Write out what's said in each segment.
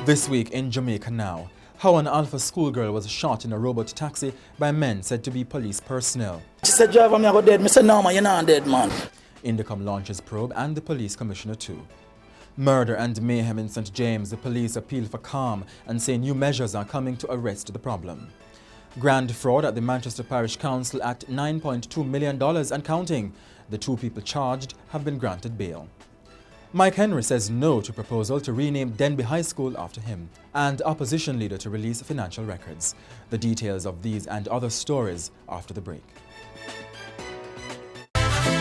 This week in Jamaica Now, how an Alpha schoolgirl was shot in a robot taxi by men said to be police personnel. She said, driver, me I go dead. Me said, no man, you're not dead, man. INDECOM launches probe and the police commissioner too. Murder and mayhem in St. James, the police appeal for calm and say new measures are coming to arrest the problem. Grand fraud at the Manchester Parish Council at $9.2 million and counting. The two people charged have been granted bail. Mike Henry says no to proposal to rename Denbigh High School after him, and opposition leader to release financial records. The details of these and other stories after the break.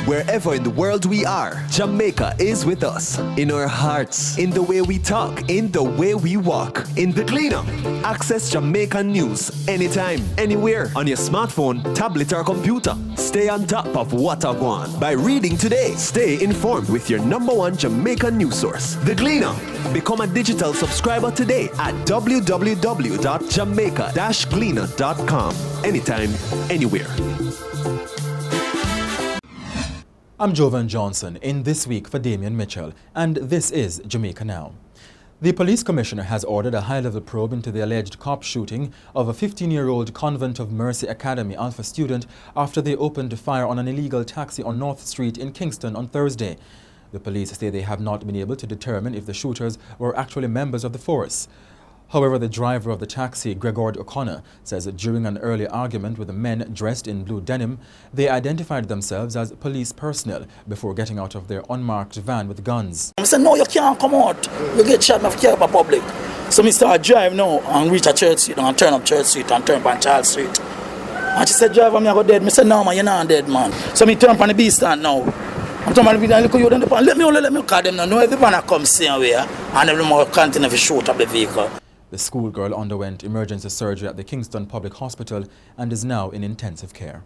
Wherever in the world we are, Jamaica is with us. In our hearts, in the way we talk, in the way we walk. In the Gleaner. Access Jamaican news anytime, anywhere, on your smartphone, tablet or computer. Stay on top of what I want by reading today. Stay informed with your #1 Jamaican news source, The Gleaner. Become a digital subscriber today at www.jamaica-gleaner.com. Anytime, anywhere. I'm Jovan Johnson in This Week for Damien Mitchell, and this is Jamaica Now. The police commissioner has ordered a high-level probe into the alleged cop shooting of a 15-year-old Convent of Mercy Academy Alpha student after they opened fire on an illegal taxi on North Street in Kingston on Thursday. The police say they have not been able to determine if the shooters were actually members of the force. However, the driver of the taxi, Gregor O'Connor, says that during an early argument with the men dressed in blue denim, they identified themselves as police personnel before getting out of their unmarked van with guns. I said, no, you can't come out. You get shot and care about public. So I start drive now and reach a Church Street and turn up Church Street and turn up Charles Street. And she said, driver, me I go dead. I said, no, man, you're not dead, man. So I turn up on the B stand now. I'm talking about the look at you down the pan. Let me call them now. No, every man comes same way and every more continue to shoot up the vehicle. The schoolgirl underwent emergency surgery at the Kingston Public Hospital and is now in intensive care.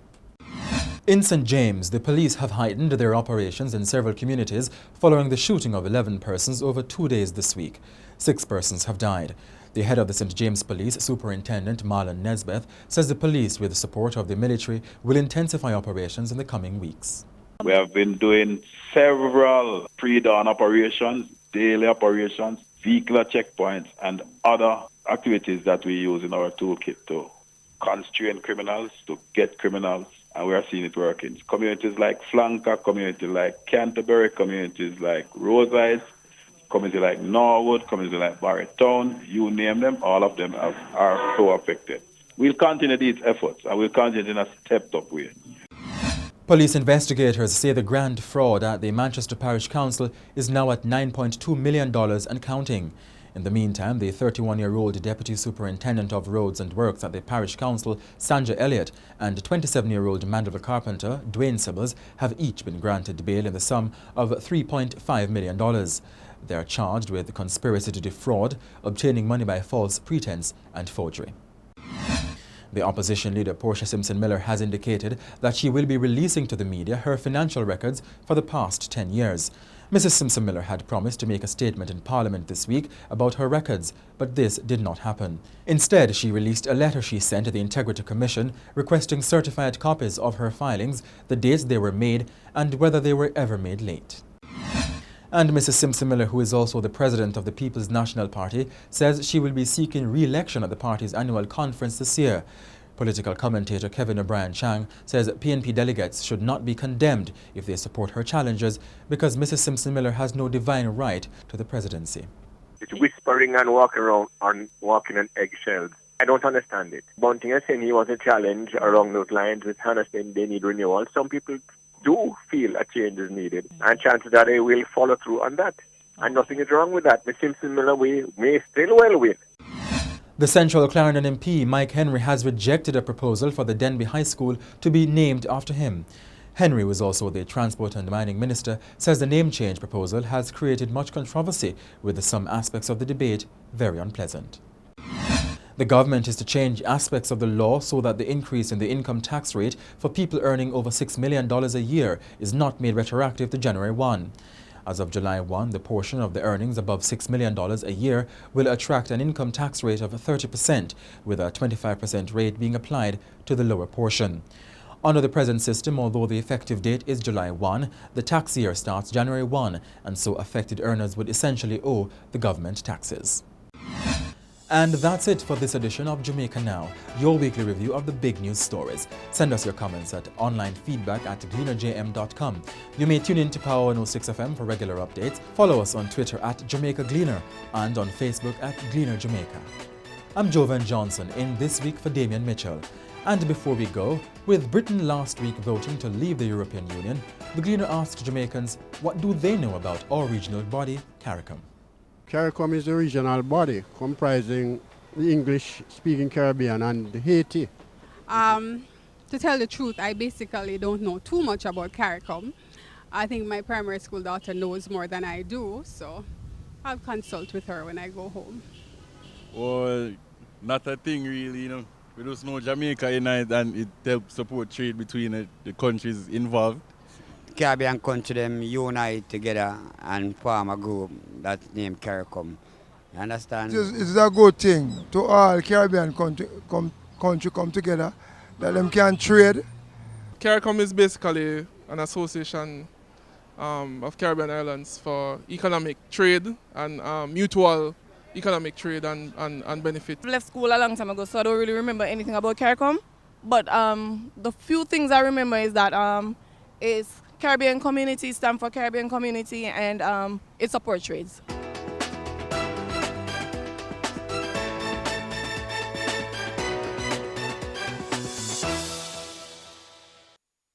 In St. James, the police have heightened their operations in several communities following the shooting of 11 persons over 2 days this week. 6 persons have died. The head of the St. James Police, Superintendent Marlon Nesbeth, says the police, with the support of the military, will intensify operations in the coming weeks. We have been doing several pre-dawn operations, daily operations, vehicular checkpoints, and other activities that we use in our toolkit to constrain criminals, to get criminals, and we are seeing it working. Communities like Flanker, communities like Canterbury, communities like Roseyes, communities like Norwood, communities like Barrytown, you name them, all of them are so affected. We'll continue these efforts, and we'll continue in a stepped-up way. Police investigators say the grand fraud at the Manchester Parish Council is now at $9.2 million and counting. In the meantime, the 31-year-old Deputy Superintendent of Roads and Works at the Parish Council, Sandra Elliott, and 27-year-old Mandeville carpenter, Dwayne Sibbles, have each been granted bail in the sum of $3.5 million. They are charged with conspiracy to defraud, obtaining money by false pretense, and forgery. The opposition leader Portia Simpson-Miller has indicated that she will be releasing to the media her financial records for the past 10 years. Mrs. Simpson-Miller had promised to make a statement in Parliament this week about her records, but this did not happen. Instead, she released a letter she sent to the Integrity Commission requesting certified copies of her filings, the dates they were made, and whether they were ever made late. And Mrs. Simpson-Miller, who is also the president of the People's National Party, says she will be seeking re-election at the party's annual conference this year. Political commentator Kevin O'Brien Chang says PNP delegates should not be condemned if they support her challenges because Mrs. Simpson-Miller has no divine right to the presidency. It's whispering and walking on eggshells. I don't understand it. Bunting is saying he was a challenge along those lines with Hannah saying they need renewal. Some people do feel a change is needed, and chances are they will follow through on that. And nothing is wrong with that. Ms. Simpson-Miller may still well win. The Central Clarendon MP, Mike Henry, has rejected a proposal for the Denbigh High School to be named after him. Henry, who is also the Transport and Mining Minister, says the name change proposal has created much controversy, with some aspects of the debate very unpleasant. The government is to change aspects of the law so that the increase in the income tax rate for people earning over $6 million a year is not made retroactive to January 1. As of July 1, the portion of the earnings above $6 million a year will attract an income tax rate of 30%, with a 25% rate being applied to the lower portion. Under the present system, although the effective date is July 1, the tax year starts January 1, and so affected earners would essentially owe the government taxes. And that's it for this edition of Jamaica Now, your weekly review of the big news stories. Send us your comments at onlinefeedback@gleanerjm.com. You may tune in to Power 106 FM for regular updates. Follow us on Twitter at Jamaica Gleaner and on Facebook at Gleaner Jamaica. I'm Jovan Johnson in This Week for Damian Mitchell. And before we go, with Britain last week voting to leave the European Union, the Gleaner asked Jamaicans what do they know about our regional body, CARICOM. CARICOM is a regional body comprising the English-speaking Caribbean and Haiti. To tell the truth, I basically don't know too much about CARICOM. I think my primary school daughter knows more than I do, so I'll consult with her when I go home. Well, not a thing really, you know. We just know Jamaica unite and it helps support trade between the countries involved. Caribbean country them unite together and form a group that's named CARICOM. You understand? It's a good thing to all Caribbean country come together that them can trade. CARICOM is basically an association of Caribbean islands for economic trade and mutual economic trade and benefit. I left school a long time ago, so I don't really remember anything about CARICOM. But the few things I remember is that it's Caribbean community, stand for Caribbean community, and it supports trades.